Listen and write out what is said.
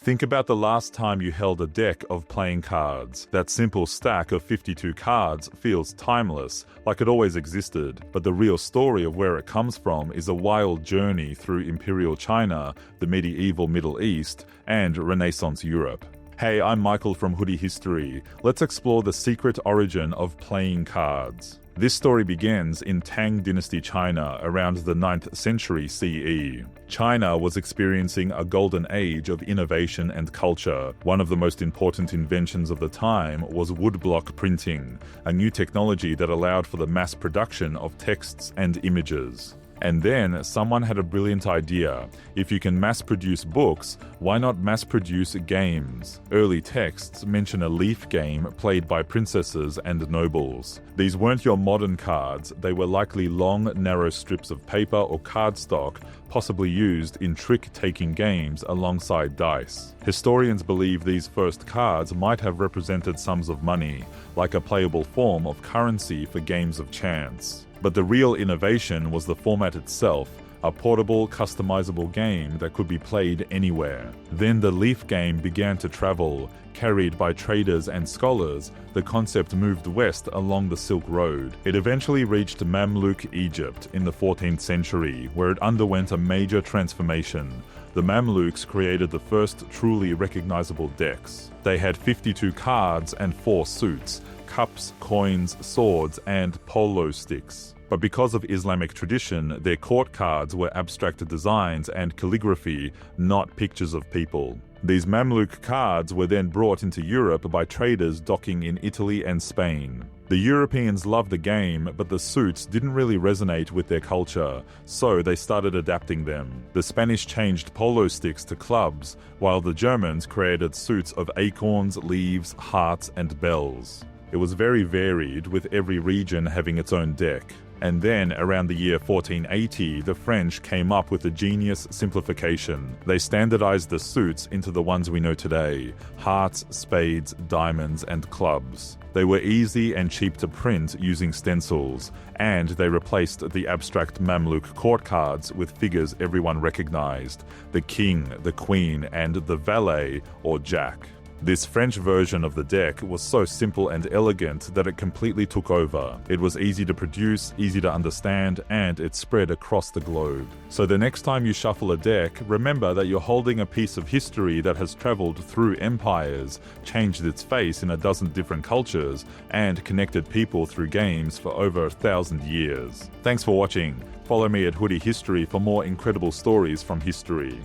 Think about the last time you held a deck of playing cards. That simple stack of 52 cards feels timeless, like it always existed. But the real story of where it comes from is a wild journey through imperial China, the medieval Middle East, and Renaissance Europe. Hey, I'm Michael from Hoodie History. Let's explore the secret origin of playing cards. This story begins in Tang Dynasty China around the 9th century CE. China was experiencing a golden age of innovation and culture. One of the most important inventions of the time was woodblock printing, a new technology that allowed for the mass production of texts and images. And then someone had a brilliant idea. If you can mass-produce books, why not mass-produce games? Early texts mention a leaf game played by princesses and nobles. These weren't your modern cards, they were likely long, narrow strips of paper or cardstock, possibly used in trick-taking games alongside dice. Historians believe these first cards might have represented sums of money, like a playable form of currency for games of chance. But the real innovation was the format itself, a portable, customizable game that could be played anywhere. Then the leaf game began to travel. Carried by traders and scholars, the concept moved west along the Silk Road. It eventually reached Mamluk Egypt in the 14th century, where it underwent a major transformation. The Mamluks created the first truly recognizable decks. They had 52 cards and 4 suits: cups, coins, swords, and polo-sticks. But because of Islamic tradition, their court cards were abstract designs and calligraphy, not pictures of people. These Mamluk cards were then brought into Europe by traders docking in Italy and Spain. The Europeans loved the game, but the suits didn't really resonate with their culture, so they started adapting them. The Spanish changed polo sticks to clubs, while the Germans created suits of acorns, leaves, hearts, and bells. It was very varied, with every region having its own deck. And then, around the year 1480, the French came up with a genius simplification. They standardized the suits into the ones we know today: hearts, spades, diamonds, and clubs. They were easy and cheap to print using stencils, and they replaced the abstract Mamluk court cards with figures everyone recognized: the king, the queen, and the valet, or jack. This French version of the deck was so simple and elegant that it completely took over. It was easy to produce, easy to understand, and it spread across the globe. So the next time you shuffle a deck, remember that you're holding a piece of history that has traveled through empires, changed its face in a dozen different cultures, and connected people through games for over 1,000 years. Thanks for watching. Follow me at Hoodie History for more incredible stories from history.